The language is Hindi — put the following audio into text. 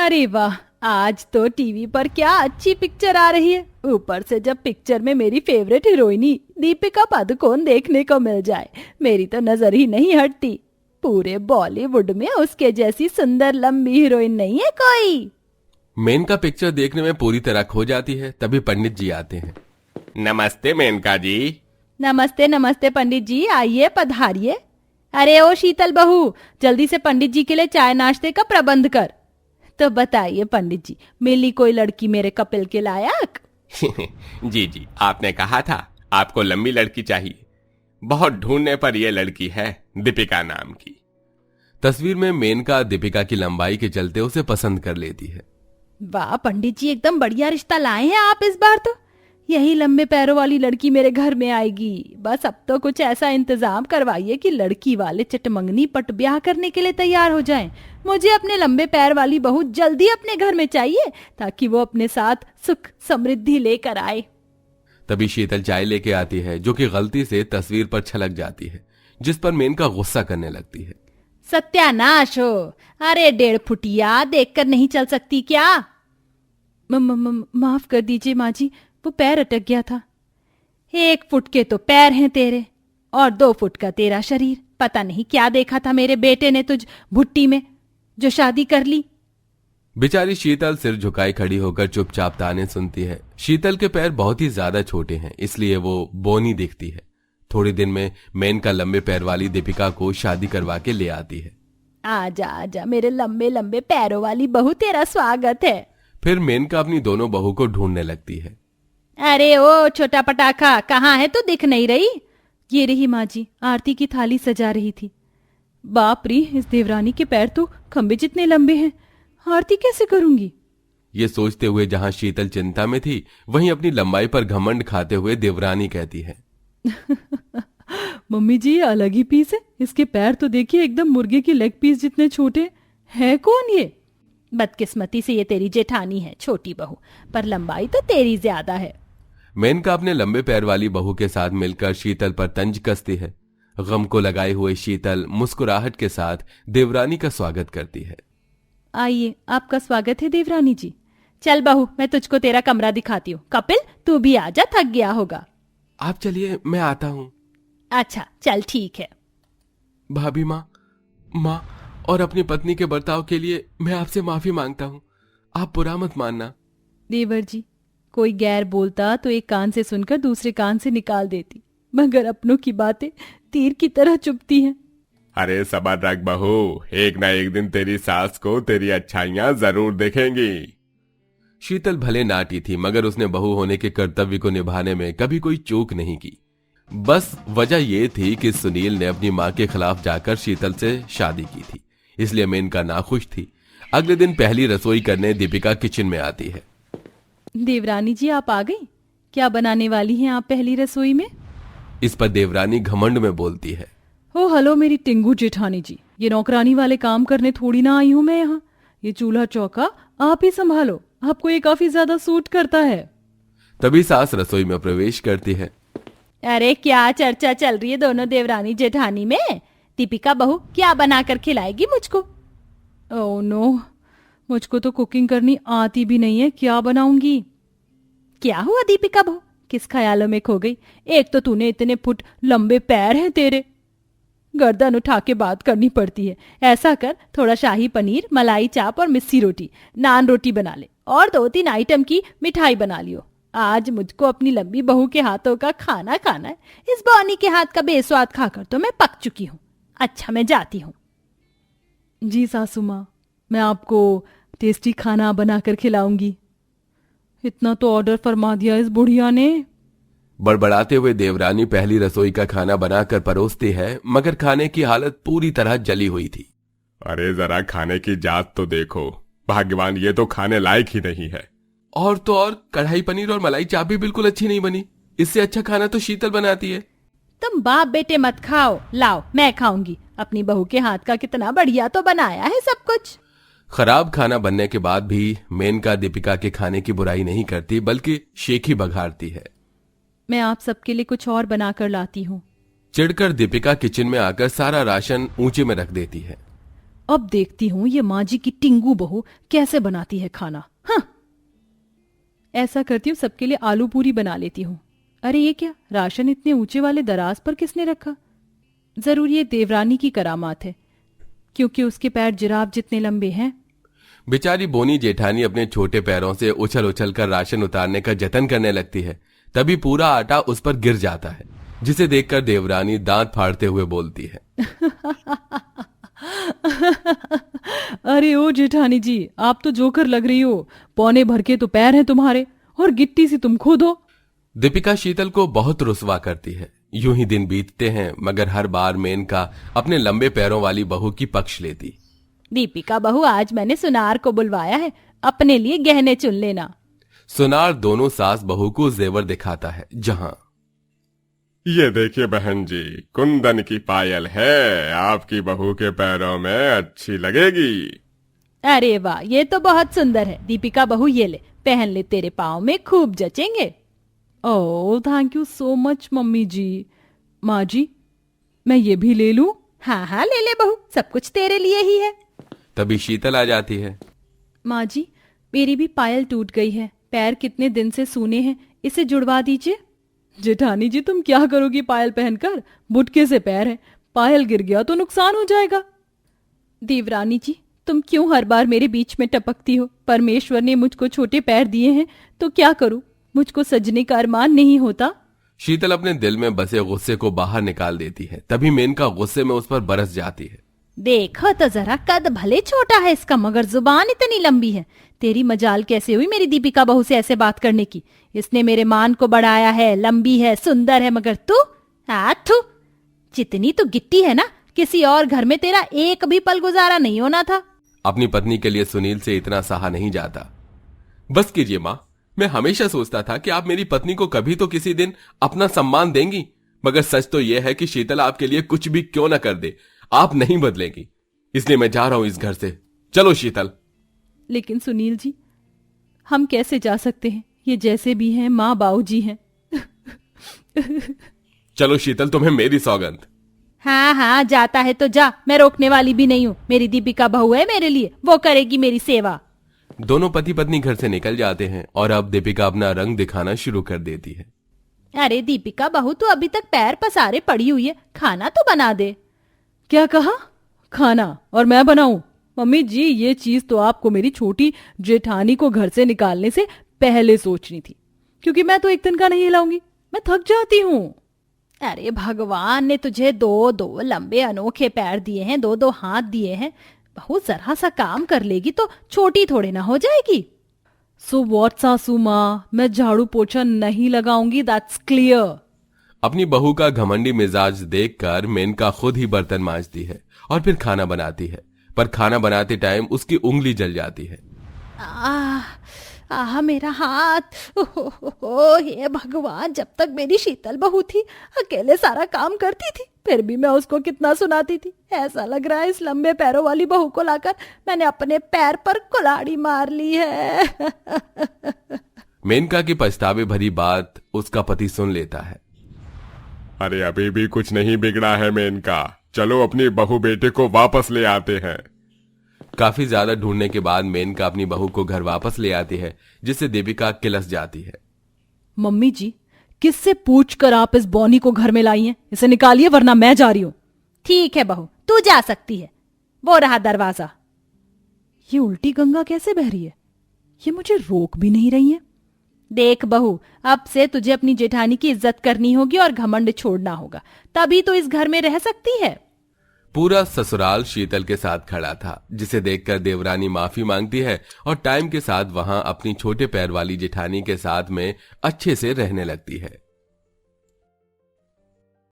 अरे वाह, आज तो टीवी पर क्या अच्छी पिक्चर आ रही है। ऊपर से जब पिक्चर में मेरी फेवरेट हीरोइनी दीपिका पादुकोण देखने को मिल जाए, मेरी तो नजर ही नहीं हटती। पूरे बॉलीवुड में उसके जैसी सुंदर लंबी हीरोइन नहीं है कोई। मेनका पिक्चर देखने में पूरी तरह खो जाती है। तभी पंडित जी आते हैं। नमस्ते मेनका जी। नमस्ते नमस्ते पंडित जी, आइए पधारिए। अरे ओ शीतल बहू, जल्दी से पंडित जी के लिए चाय नाश्ते का प्रबंध कर। तो बताइए पंडित जी, मिली कोई लड़की मेरे कपिल के लायक? जी जी, आपने कहा था आपको लंबी लड़की चाहिए। बहुत ढूंढने पर यह लड़की है, दीपिका नाम की। तस्वीर में मेनका दीपिका की लंबाई के चलते उसे पसंद कर लेती है। वाह पंडित जी, एकदम बढ़िया रिश्ता लाए हैं आप इस बार तो। यही लंबे पैरों वाली लड़की मेरे घर में आएगी। बस अब तो कुछ ऐसा इंतजाम करवाइए कि लड़की वाले चटमंगनी पट ब्याह करने के लिए तैयार हो जाएं। मुझे अपने लंबे पैर वाली बहू जल्दी अपने घर में चाहिए, ताकि वो अपने साथ सुख समृद्धि लेकर आए। तभी शीतल चाय लेके आती है, जो कि गलती से तस्वीर पर छलक जाती है, जिस पर मेनका गुस्सा करने लगती है। सत्यानाश हो, अरे 1.5 फुटिया देखकर नहीं चल सकती क्या? माफ कर दीजिए माँ जी, वो पैर अटक गया था। 1 फुट के तो पैर हैं तेरे, और 2 फुट का तेरा शरीर। पता नहीं क्या देखा था मेरे बेटे ने तुझ भुट्टी में, जो शादी कर ली। बेचारी शीतल सिर झुकाए खड़ी होकर चुपचाप ताने सुनती है। शीतल के पैर बहुत ही ज्यादा छोटे हैं, इसलिए वो बोनी दिखती है। थोड़ी दिन में मेनका लंबे पैर वाली दीपिका को शादी करवा के ले आती है। आजा आजा मेरे लंबे लंबे पैरों वाली बहू, तेरा स्वागत है। फिर मेनका अपनी दोनों बहू को ढूंढने लगती है। अरे ओ छोटा पटाखा, कहाँ है तू? दिख नहीं रही। ये रही माँ जी, आरती की थाली सजा रही थी। बाप रे, इस देवरानी के पैर तो खंबे जितने लंबे हैं। आरती कैसे करूंगी? ये सोचते हुए जहां शीतल चिंता में थी, वहीं अपनी लंबाई पर घमंड खाते हुए देवरानी कहती है। मम्मी जी, ये अलग ही पीस है। इसके पैर तो देखिए, एकदम मुर्गे की लेग पीस जितने छोटे। है कौन ये? बदकिस्मती से ये तेरी जेठानी है, छोटी बहू, पर लंबाई तो तेरी ज्यादा है। मेनका अपने लंबे पैर वाली बहू के साथ मिलकर शीतल पर तंज कसती है। गम को लगाए हुए शीतल मुस्कुराहट के साथ देवरानी का स्वागत करती है। आइए, आपका स्वागत है देवरानी जी। चल बहू, मैं तुझको तेरा कमरा दिखाती हूँ। कपिल, तू भी आजा, थक गया होगा। आप चलिए, मैं आता हूँ। अच्छा चल, ठीक है। भाभी माँ और अपनी पत्नी के बर्ताव के लिए मैं आपसे माफी मांगता हूँ। आप बुरा मत मानना। देवर जी, कोई गैर बोलता तो एक कान से सुनकर दूसरे कान से निकाल देती, मगर अपनों की बातें तीर की तरह चुभती हैं। अरे सबर रख बहू, एक ना एक दिन तेरी सास को तेरी अच्छाइयां जरूर दिखेंगी। शीतल भले नाटी थी, मगर उसने बहू होने के कर्तव्य को निभाने में कभी कोई चूक नहीं की। बस वजह यह थी कि सुनील ने अपनी मां के खिलाफ जाकर शीतल से शादी की थी, इसलिए मेनका नाखुश थी। अगले दिन पहली रसोई करने दीपिका किचन में आती है। देवरानी जी, आप आ गई? क्या बनाने वाली हैं आप पहली रसोई में? इस पर देवरानी घमंड में बोलती है। ओ हेलो मेरी टिंगू जेठानी जी, ये नौकरानी वाले काम करने थोड़ी ना आई हूं मैं यहाँ। ये चूल्हा चौका आप ही संभालो, आपको ये काफी ज्यादा सूट करता है। तभी सास रसोई में प्रवेश करती है। अरे क्या चर्चा चल रही है दोनों देवरानी जेठानी में? दीपिका बहू क्या बनाकर खिलाएगी मुझको? ओह नो, मुझको तो कुकिंग करनी आती भी नहीं है, क्या बनाऊंगी? क्या हुआ दीपिका बहू, किस ख्यालों में खो गई? एक तो तूने इतने फुट लंबे पैर हैं तेरे, गर्दन उठा के बात करनी पड़ती है। ऐसा कर, थोड़ा शाही पनीर, मलाई चाप और मिस्सी रोटी, नान रोटी बना ले, और 2-3 आइटम की मिठाई बना लियो। आज मुझको अपनी लंबी बहू के हाथों का खाना खाना है। इस बौनी के हाथ का बेस्वाद खाकर तो मैं पक चुकी हूँ। अच्छा, मैं जाती हूँ। जी सासू माँ, मैं आपको टेस्टी खाना बनाकर खिलाऊंगी। इतना तो ऑर्डर फरमा दिया इस बुढ़िया ने। बड़बड़ाते हुए देवरानी पहली रसोई का खाना बनाकर परोसती है, मगर खाने की हालत पूरी तरह जली हुई थी। अरे जरा खाने की जात तो देखो, भाग्यवान ये तो खाने लायक ही नहीं है। और तो और कढ़ाई पनीर और मलाई चाप भी बिल्कुल अच्छी नहीं बनी। इससे अच्छा खाना तो शीतल बनाती है। तुम बाप बेटे मत खाओ, लाओ मैं खाऊंगी। अपनी बहू के हाथ का कितना बढ़िया तो बनाया है सब कुछ। खराब खाना बनने के बाद भी मेनका दीपिका के खाने की बुराई नहीं करती, बल्कि शेखी बघारती है। मैं आप सबके लिए कुछ और बनाकर लाती हूँ। चिढ़कर दीपिका किचन में आकर सारा राशन ऊंचे में रख देती है। अब देखती हूँ ये माँ जी की टिंगू बहू कैसे बनाती है खाना। हाँ, ऐसा करती हूँ, सबके लिए आलू पूरी बना लेती हूँ। अरे ये क्या, राशन इतने ऊंचे वाले दराज पर किसने रखा? जरूर ये देवरानी की करामात है, क्योंकि उसके पैर जिराफ जितने लंबे हैं। बेचारी बोनी जेठानी अपने छोटे पैरों से उछल उछल कर राशन उतारने का जतन करने लगती है। तभी पूरा आटा उस पर गिर जाता है, जिसे देखकर देवरानी दांत फाड़ते हुए बोलती है। अरे ओ जेठानी जी, आप तो जोकर लग रही हो। पौने भर के तो पैर हैं तुम्हारे और गिट्टी से तुम खुद हो। दीपिका शीतल को बहुत रुस्वा करती है। यूं ही दिन बीतते हैं, मगर हर बार मेनका अपने लंबे पैरों वाली बहू की पक्ष लेती। दीपिका बहू, आज मैंने सुनार को बुलवाया है, अपने लिए गहने चुन लेना। सुनार दोनों सास बहू को जेवर दिखाता है, जहां ये देखिए बहन जी, कुंदन की पायल है, आपकी बहू के पैरों में अच्छी लगेगी। अरे वाह, ये तो बहुत सुंदर है। दीपिका बहू ये ले, पहन ले, तेरे पाँव में खूब जचेंगे। Oh thank you so much mummy जी। माँ जी, मैं ये भी ले लूं? हाँ हाँ ले ले बहू, सब कुछ तेरे लिए ही है। तभी शीतल आ जाती है। माँ जी, मेरी भी पायल टूट गई है, पैर कितने दिन से सूने हैं, इसे जुड़वा दीजिए। जेठानी जी, तुम क्या करोगी पायल पहनकर? बुटके से पैर है, पायल गिर गया तो नुकसान हो जाएगा। देवरानी जी, तुम क्यों हर बार मेरे बीच में टपकती हो? परमेश्वर ने मुझको छोटे पैर दिए हैं तो क्या करूं, मुझको सजने का अरमान नहीं होता। शीतल अपने दिल में बसे गुस्से को बाहर निकाल देती है। तभी मेनका गुस्से में उस पर बरस जाती है। देखो तो जरा, कद भले छोटा है इसका, मगर जुबान इतनी लंबी है। तेरी मजाल कैसे हुई मेरी दीपिका बहू से ऐसे बात करने की? इसने मेरे मान को बढ़ाया है, लंबी है, सुंदर है, मगर तू आठू, जितनी तो गिट्टी है ना, किसी और घर में तेरा एक भी पल गुजारा नहीं होना था। अपनी पत्नी के लिए सुनील से इतना सहा नहीं जाता। बस कीजिए माँ, मैं हमेशा सोचता था कि आप मेरी पत्नी को कभी तो किसी दिन अपना सम्मान देंगी, मगर सच तो यह है कि शीतल आपके लिए कुछ भी क्यों न कर दे, आप नहीं बदलेंगी। इसलिए मैं जा रहा हूं इस घर से। चलो शीतल। लेकिन सुनील जी, हम कैसे जा सकते हैं? ये जैसे भी हैं माँ बाऊ जी हैं। चलो शीतल, तुम्हें मेरी सौगंध। हाँ हाँ, जाता है तो जा, मैं रोकने वाली भी नहीं हूँ। मेरी दीपिका बहू है मेरे लिए, वो करेगी मेरी सेवा। दोनों पति पत्नी घर से निकल जाते हैं और अब दीपिका अपना रंग दिखाना शुरू कर देती है। अरे दीपिका बहू, तू अभी तक पैर पसारे पड़ी हुई है, खाना तो बना दे। क्या कहा? खाना? और मैं बनाऊं? मम्मी जी, ये चीज तो आपको मेरी छोटी जेठानी को घर से निकालने से पहले सोचनी थी, क्योंकि मैं तो एक दिन का नहीं हिलाऊंगी, मैं थक जाती हूँ। अरे भगवान ने तुझे दो दो लंबे अनोखे पैर दिए हैं, दो दो हाथ दिए हैं, बहू जरा सा काम कर लेगी तो छोटी थोड़े ना हो जाएगी। सो व्हाट सासू माँ, मैं झाड़ू पोछा नहीं लगाऊंगी, दैट्स क्लियर। अपनी बहू का घमंडी मिजाज देखकर मेनका खुद ही बर्तन मांजती है और फिर खाना बनाती है, पर खाना बनाते टाइम उसकी उंगली जल जाती है। मेरा हाथ, ओ हे भगवान, जब तक मेरी शीतल बहू थी अकेले सारा काम करती थी, फिर भी मैं उसको कितना सुनाती थी। ऐसा लग रहा है इस लंबे पैरों वाली बहू को लाकर मैंने अपने पैर पर कुल्हाड़ी मार ली है। मेनका की पछतावे भरी बात उसका पति सुन लेता है। अरे अभी भी कुछ नहीं बिगड़ा है मेनका, चलो अपनी बहू बेटे को वापस ले आते हैं। काफी ज्यादा ढूंढने के बाद मेनका अपनी बहू को घर वापस ले आती है, जिससे दीपिका किलस जाती है। मम्मी जी, किससे पूछकर आप इस बॉनी को घर में लाई हैं? इसे निकालिए वरना मैं जा रही हूं। ठीक है बहू, तू जा सकती है, वो रहा दरवाजा। ये उल्टी गंगा कैसे बह रही है? ये मुझे रोक भी नहीं रही है। देख बहू, अब से तुझे अपनी जेठानी की इज्जत करनी होगी और घमंड छोड़ना होगा, तभी तो इस घर में रह सकती है। पूरा ससुराल शीतल के साथ खड़ा था, जिसे देखकर देवरानी माफी मांगती है और टाइम के साथ वहां अपनी छोटे पैर वाली जेठानी के साथ में अच्छे से रहने लगती है।